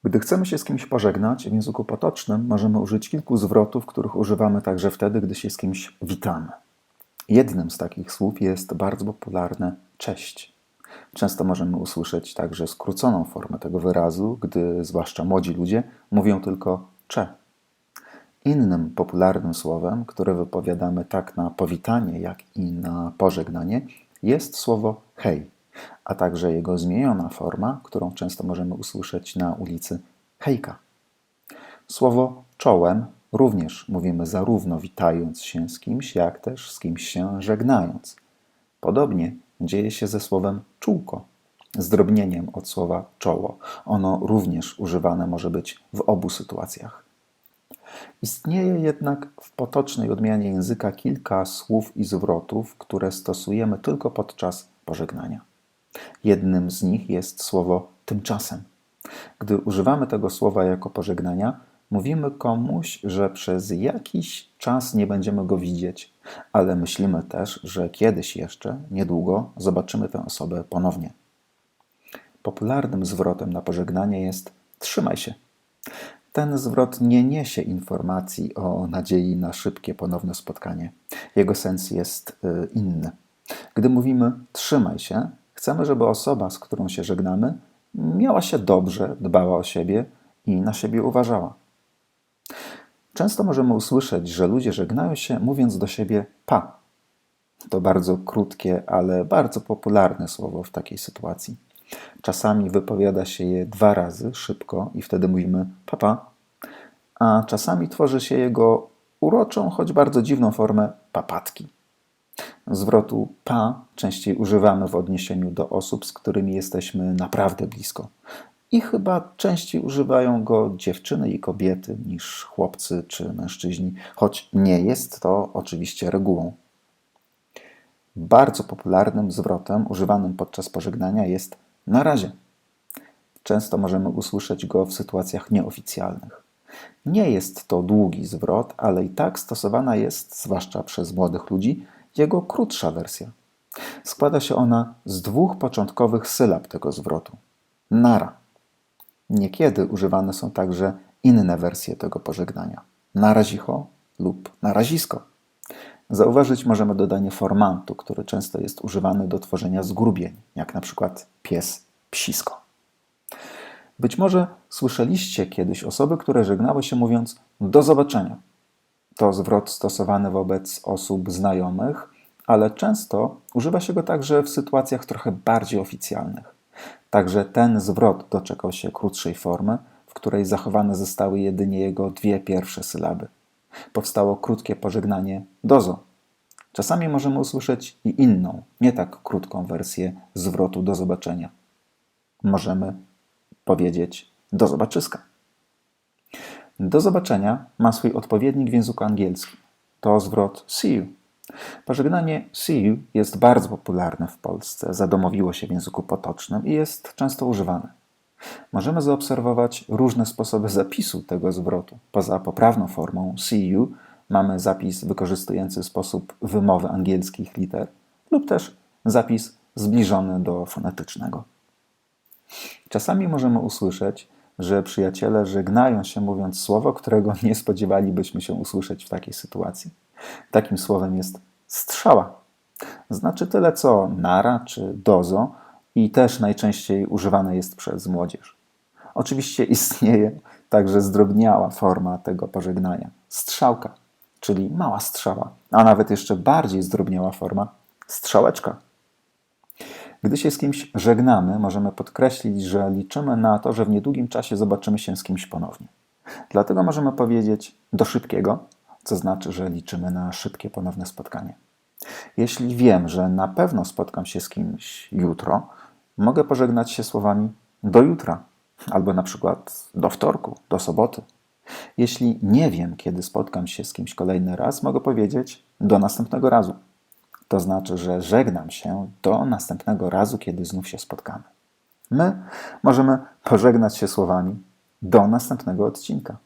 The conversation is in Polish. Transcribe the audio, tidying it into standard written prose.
Gdy chcemy się z kimś pożegnać, w języku potocznym możemy użyć kilku zwrotów, których używamy także wtedy, gdy się z kimś witamy. Jednym z takich słów jest bardzo popularne cześć. Często możemy usłyszeć także skróconą formę tego wyrazu, gdy zwłaszcza młodzi ludzie mówią tylko cze. Innym popularnym słowem, które wypowiadamy tak na powitanie, jak i na pożegnanie, jest słowo hej, a także jego zmieniona forma, którą często możemy usłyszeć na ulicy hejka. Słowo czołem również mówimy zarówno witając się z kimś, jak też z kimś się żegnając. Podobnie dzieje się ze słowem czółko, zdrobnieniem od słowa czoło. Ono również używane może być w obu sytuacjach. Istnieje jednak w potocznej odmianie języka kilka słów i zwrotów, które stosujemy tylko podczas pożegnania. Jednym z nich jest słowo tymczasem. Gdy używamy tego słowa jako pożegnania, mówimy komuś, że przez jakiś czas nie będziemy go widzieć, ale myślimy też, że kiedyś jeszcze, niedługo, zobaczymy tę osobę ponownie. Popularnym zwrotem na pożegnanie jest trzymaj się. Ten zwrot nie niesie informacji o nadziei na szybkie ponowne spotkanie. Jego sens jest inny. Gdy mówimy trzymaj się, chcemy, żeby osoba, z którą się żegnamy, miała się dobrze, dbała o siebie i na siebie uważała. Często możemy usłyszeć, że ludzie żegnają się mówiąc do siebie pa. To bardzo krótkie, ale bardzo popularne słowo w takiej sytuacji. Czasami wypowiada się je 2 razy szybko i wtedy mówimy papa, a czasami tworzy się jego uroczą, choć bardzo dziwną formę papatki. Zwrotu pa częściej używamy w odniesieniu do osób, z którymi jesteśmy naprawdę blisko. I chyba częściej używają go dziewczyny i kobiety niż chłopcy czy mężczyźni, choć nie jest to oczywiście regułą. Bardzo popularnym zwrotem używanym podczas pożegnania jest na razie. Często możemy usłyszeć go w sytuacjach nieoficjalnych. Nie jest to długi zwrot, ale i tak stosowana jest, zwłaszcza przez młodych ludzi, jego krótsza wersja. Składa się ona z 2 początkowych sylab tego zwrotu. Nara. Niekiedy używane są także inne wersje tego pożegnania. Narazicho lub narazisko. Zauważyć możemy dodanie formantu, który często jest używany do tworzenia zgrubień, jak na przykład pies, psisko. Być może słyszeliście kiedyś osoby, które żegnały się mówiąc do zobaczenia. To zwrot stosowany wobec osób znajomych, ale często używa się go także w sytuacjach trochę bardziej oficjalnych. Także ten zwrot doczekał się krótszej formy, w której zachowane zostały jedynie jego 2 pierwsze sylaby. Powstało krótkie pożegnanie dozo. Czasami możemy usłyszeć i inną, nie tak krótką wersję zwrotu do zobaczenia. Możemy powiedzieć do zobaczyska. Do zobaczenia ma swój odpowiednik w języku angielskim. To zwrot see you. Pożegnanie see you jest bardzo popularne w Polsce, zadomowiło się w języku potocznym i jest często używane. Możemy zaobserwować różne sposoby zapisu tego zwrotu. Poza poprawną formą see you mamy zapis wykorzystujący sposób wymowy angielskich liter lub też zapis zbliżony do fonetycznego. Czasami możemy usłyszeć, że przyjaciele żegnają się mówiąc słowo, którego nie spodziewalibyśmy się usłyszeć w takiej sytuacji. Takim słowem jest strzała. Znaczy tyle co nara czy dozo i też najczęściej używane jest przez młodzież. Oczywiście istnieje także zdrobniała forma tego pożegnania. Strzałka, czyli mała strzała, a nawet jeszcze bardziej zdrobniała forma strzałeczka. Gdy się z kimś żegnamy, możemy podkreślić, że liczymy na to, że w niedługim czasie zobaczymy się z kimś ponownie. Dlatego możemy powiedzieć do szybkiego, co znaczy, że liczymy na szybkie ponowne spotkanie. Jeśli wiem, że na pewno spotkam się z kimś jutro, mogę pożegnać się słowami do jutra, albo na przykład do wtorku, do soboty. Jeśli nie wiem, kiedy spotkam się z kimś kolejny raz, mogę powiedzieć do następnego razu. To znaczy, że żegnam się do następnego razu, kiedy znów się spotkamy. My możemy pożegnać się słowami do następnego odcinka.